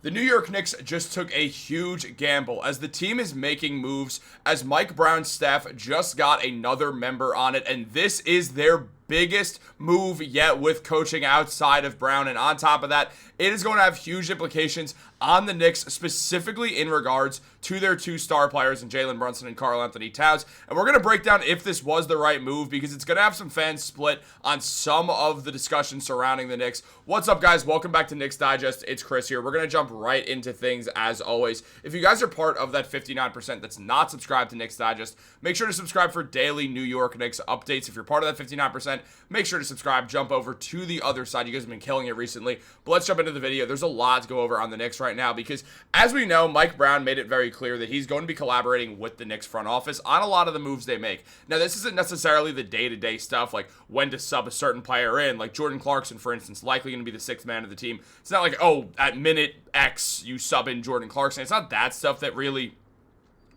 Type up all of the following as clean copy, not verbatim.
The New York Knicks just took a huge gamble as the team is making moves as Mike Brown's staff just got another member on it, and this is their biggest move yet with coaching outside of Brown. And on top of that, it is going to have huge implications on the Knicks, specifically in regards to their two star players in Jalen Brunson and Karl-Anthony Towns. And we're going to break down if this was the right move because it's going to have some fans split on some of the discussion surrounding the Knicks. What's up, guys? Welcome back to Knicks Digest. It's Chris here. We're going to jump right into things as always. If you guys are part of that 59% that's not subscribed to Knicks Digest, make sure to subscribe for daily New York Knicks updates. If you're part of that 59%, make sure to subscribe. Jump over to the other side. You guys have been killing it recently. But let's jump into the video. There's a lot to go over on the Knicks right now because, as we know, Mike Brown made it very clear that he's going to be collaborating with the Knicks front office on a lot of the moves they make. Now, this isn't necessarily the day-to-day stuff, like when to sub a certain player in. Like Jordan Clarkson, for instance, likely going to be the sixth man of the team. It's not like, oh, at minute X, you sub in Jordan Clarkson. It's not that stuff that really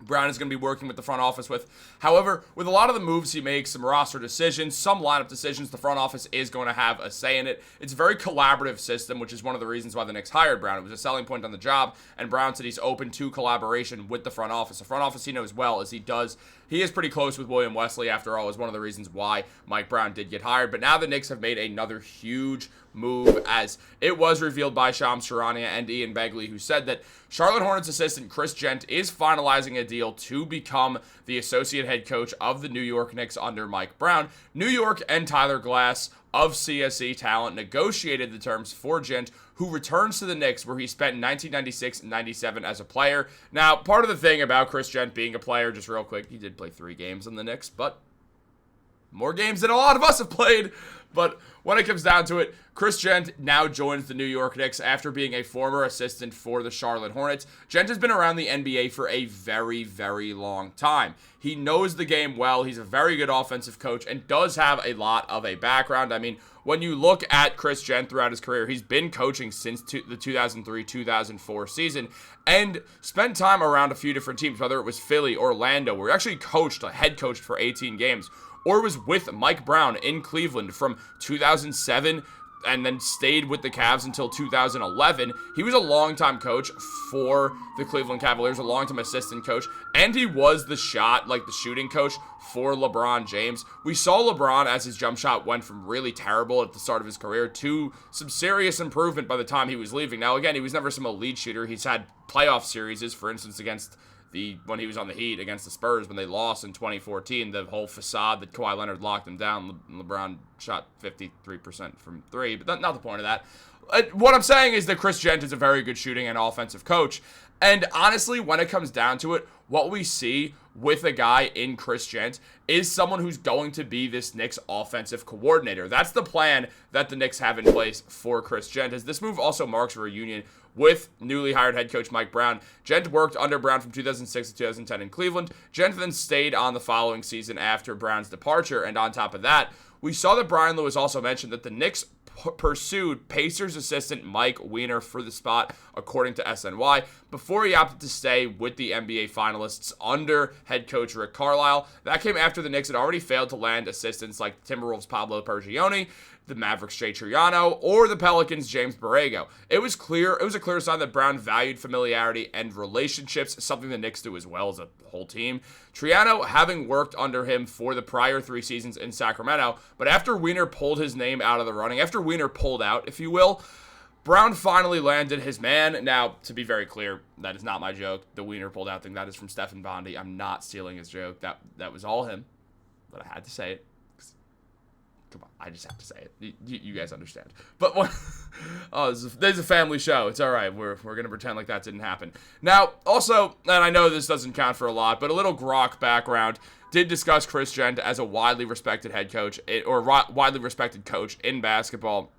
Brown is going to be working with the front office with. However, with a lot of the moves he makes, some roster decisions, some lineup decisions, the front office is going to have a say in it. It's a very collaborative system, which is one of the reasons why the Knicks hired Brown. It was a selling point on the job, and Brown said he's open to collaboration with the front office. The front office he knows well as he is pretty close with William Wesley, after all, is one of the reasons why Mike Brown did get hired. But now the Knicks have made another huge move, as it was revealed by Shams Charania and Ian Begley, who said that Charlotte Hornets assistant Chris Gent is finalizing a deal to become the associate head coach of the New York Knicks under Mike Brown. New York and Tyler Glass of CSE Talent negotiated the terms for Gent, who returns to the Knicks, where he spent 1996 and 97 as a player. Now, part of the thing about Chris Gent being a player, just real quick, he did play 3 games in the Knicks, but more games than a lot of us have played. But when it comes down to it, Chris Gent now joins the New York Knicks after being a former assistant for the Charlotte Hornets. Gent has been around the NBA for a very, very long time. He knows the game well. He's a very good offensive coach and does have a lot of a background. I mean, when you look at Chris Gent throughout his career, he's been coaching since the 2003-2004 season and spent time around a few different teams, whether it was Philly, Orlando, where he actually head coached for 18 games, or was with Mike Brown in Cleveland from 2007 and then stayed with the Cavs until 2011. He was a longtime coach for the Cleveland Cavaliers, a longtime assistant coach, and he was the shooting coach for LeBron James. We saw LeBron as his jump shot went from really terrible at the start of his career to some serious improvement by the time he was leaving. Now, again, he was never some elite shooter. He's had playoff series, for instance, when he was on the Heat against the Spurs when they lost in 2014, the whole facade that Kawhi Leonard locked him down. LeBron shot 53% from 3, but not the point of that. What I'm saying is that Chris Gent is a very good shooting and offensive coach. And honestly, when it comes down to it, what we see with a guy in Chris Gent is someone who's going to be this Knicks offensive coordinator. That's the plan that the Knicks have in place for Chris Gent. As this move also marks a reunion with newly hired head coach Mike Brown. Gent worked under Brown from 2006 to 2010 in Cleveland. Gent then stayed on the following season after Brown's departure. And on top of that, we saw that Brian Lewis also mentioned that the Knicks pursued Pacers assistant Mike Weiner for the spot, according to SNY, before he opted to stay with the NBA finalists under head coach Rick Carlisle. That came after the Knicks had already failed to land assistants like Timberwolves' Pablo Pergioni, the Mavericks' Jay Triano, or the Pelicans' James Borrego. It was a clear sign that Brown valued familiarity and relationships, something the Knicks do as well as a whole team. Triano having worked under him for the prior 3 seasons in Sacramento, but after Weiner pulled his name out of the running, after Weiner pulled out, if you will, Brown finally landed his man. Now, to be very clear, that is not my joke. The Weiner pulled out thing, that is from Stephen Bondy. I'm not stealing his joke. That was all him, but I had to say it. Come on, I just have to say it. You guys understand. But there's a family show. It's all right. We're going to pretend like that didn't happen. Now, also, and I know this doesn't count for a lot, but a little Grok background did discuss Chris Gent as a widely respected head coach, or widely respected coach in basketball,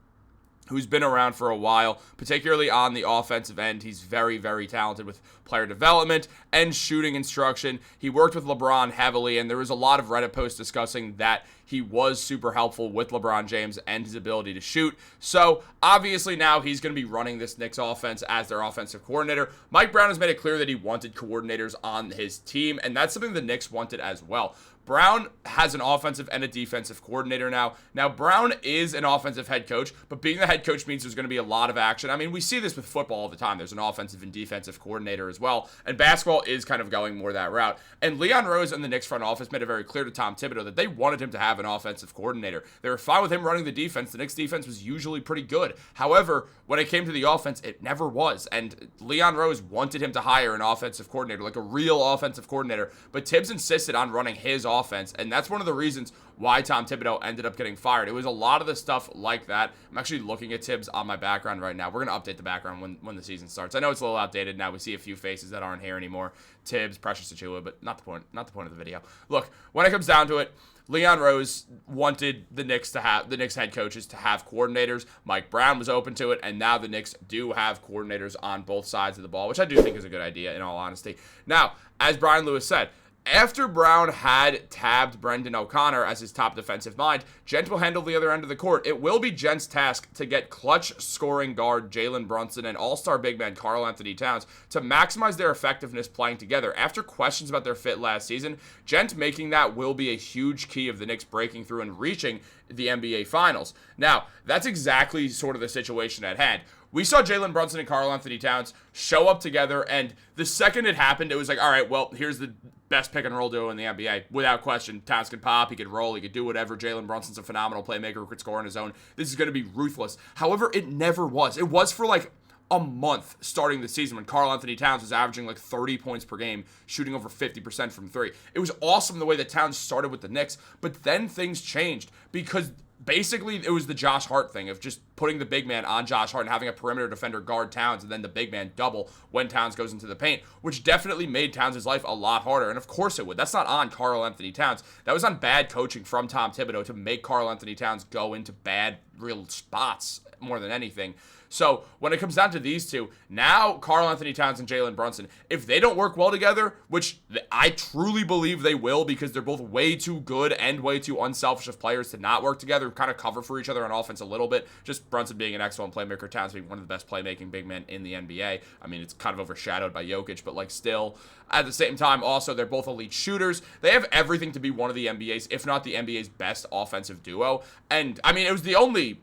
who's been around for a while, particularly on the offensive end. He's very, very talented with player development and shooting instruction. He worked with LeBron heavily, and there was a lot of Reddit posts discussing that he was super helpful with LeBron James and his ability to shoot. So obviously now he's going to be running this Knicks offense as their offensive coordinator. Mike Brown has made it clear that he wanted coordinators on his team, and that's something the Knicks wanted as well. Brown has an offensive and a defensive coordinator now. Now, Brown is an offensive head coach, but being the head coach means there's going to be a lot of action. I mean, we see this with football all the time. There's an offensive and defensive coordinator as well, and basketball is kind of going more that route. And Leon Rose and the Knicks front office made it very clear to Tom Thibodeau that they wanted him to have an offensive coordinator. They were fine with him running the defense. The Knicks defense was usually pretty good. However, when it came to the offense, it never was. And Leon Rose wanted him to hire an offensive coordinator, like a real offensive coordinator, but Tibbs insisted on running his offense, and that's one of the reasons why Tom Thibodeau ended up getting fired. It was a lot of the stuff like that. I'm actually looking at Tibbs on my background right now. We're going to update the background when the season starts. I know it's a little outdated now. We see a few faces that aren't here anymore. Tibbs, Precious Achiuwa, but not the point of the video. Look, when it comes down to it, Leon Rose wanted the Knicks head coaches to have coordinators. Mike Brown was open to it, and now the Knicks do have coordinators on both sides of the ball, which I do think is a good idea, in all honesty. Now, as Brian Lewis said, after Brown had tabbed Brendan O'Connor as his top defensive mind, Gent will handle the other end of the court. It will be Gent's task to get clutch scoring guard Jalen Brunson and all-star big man Karl-Anthony Towns to maximize their effectiveness playing together. After questions about their fit last season, Gent making that will be a huge key of the Knicks breaking through and reaching the NBA Finals. Now, that's exactly sort of the situation at hand. We saw Jalen Brunson and Karl-Anthony Towns show up together, and the second it happened, it was like, all right, well, here's the best pick and roll duo in the NBA. Without question, Towns can pop, he could roll, he could do whatever. Jalen Brunson's a phenomenal playmaker who could score on his own. This is going to be ruthless. However, it never was. It was for like a month starting the season when Karl-Anthony Towns was averaging like 30 points per game, shooting over 50% from three. It was awesome the way that Towns started with the Knicks, but then things changed because basically it was the Josh Hart thing of just putting the big man on Josh Hart and having a perimeter defender guard Towns and then the big man double when Towns goes into the paint, which definitely made Towns' life a lot harder. And of course it would. That's not on Karl-Anthony Towns. That was on bad coaching from Tom Thibodeau to make Karl-Anthony Towns go into bad real spots more than anything. So when it comes down to these two, now Karl-Anthony Towns and Jalen Brunson, if they don't work well together, which I truly believe they will because they're both way too good and way too unselfish of players to not work together, kind of cover for each other on offense a little bit, just Brunson being an excellent playmaker, Towns being one of the best playmaking big men in the NBA. I mean, it's kind of overshadowed by Jokic, but like still, at the same time, also, they're both elite shooters. They have everything to be one of the NBA's, if not the NBA's best offensive duo. And I mean, it was the only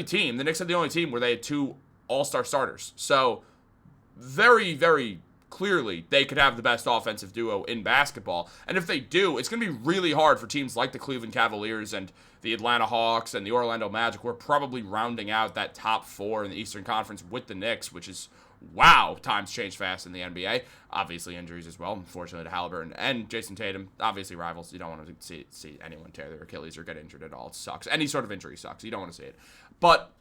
team. The Knicks had the only team where they had two all-star starters. So very, very clearly they could have the best offensive duo in basketball. And if they do, it's going to be really hard for teams like the Cleveland Cavaliers and the Atlanta Hawks and the Orlando Magic. We're probably rounding out that top four in the Eastern Conference with the Knicks, which is, wow, times change fast in the NBA. Obviously injuries as well, unfortunately, to Halliburton and Jason Tatum. Obviously rivals. You don't want to see anyone tear their Achilles or get injured at all. It sucks. Any sort of injury sucks. You don't want to see it. But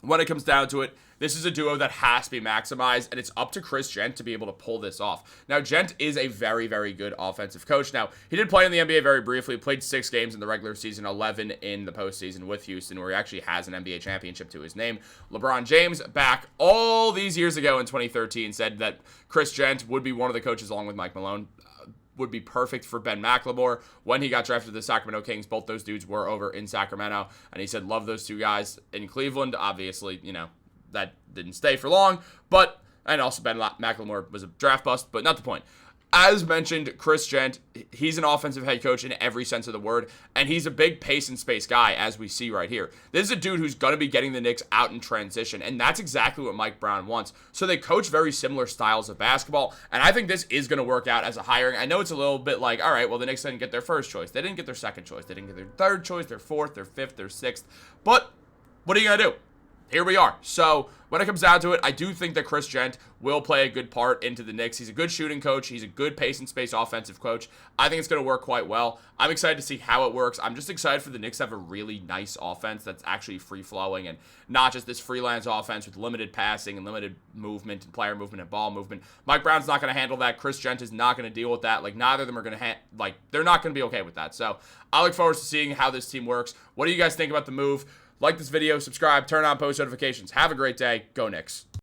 when it comes down to it, this is a duo that has to be maximized, and it's up to Chris Gent to be able to pull this off. Now, Gent is a very, very good offensive coach. Now, he did play in the NBA very briefly. He played 6 games in the regular season, 11 in the postseason with Houston, where he actually has an NBA championship to his name. LeBron James, back all these years ago in 2013, said that Chris Gent would be one of the coaches, along with Mike Malone, would be perfect for Ben McLemore. When he got drafted to the Sacramento Kings, both those dudes were over in Sacramento, and he said, love those two guys in Cleveland. Obviously, you know, that didn't stay for long, and also Ben McLemore was a draft bust, but not the point. As mentioned, Chris Gent, he's an offensive head coach in every sense of the word, and he's a big pace and space guy, as we see right here. This is a dude who's going to be getting the Knicks out in transition, and that's exactly what Mike Brown wants. So they coach very similar styles of basketball, and I think this is going to work out as a hiring. I know it's a little bit like, all right, well, the Knicks didn't get their first choice. They didn't get their second choice. They didn't get their third choice, their fourth, their fifth, their sixth. But what are you going to do? Here we are. So when it comes down to it, I do think that Chris Gent will play a good part into the Knicks. He's a good shooting coach. He's a good pace and space offensive coach. I think it's going to work quite well. I'm excited to see how it works. I'm just excited for the Knicks to have a really nice offense that's actually free-flowing and not just this freelance offense with limited passing and limited movement and player movement and ball movement. Mike Brown's not going to handle that. Chris Gent is not going to deal with that. Like, neither of them are going to they're not going to be okay with that. So I look forward to seeing how this team works. What do you guys think about the move? Like this video, subscribe, turn on post notifications. Have a great day. Go Knicks.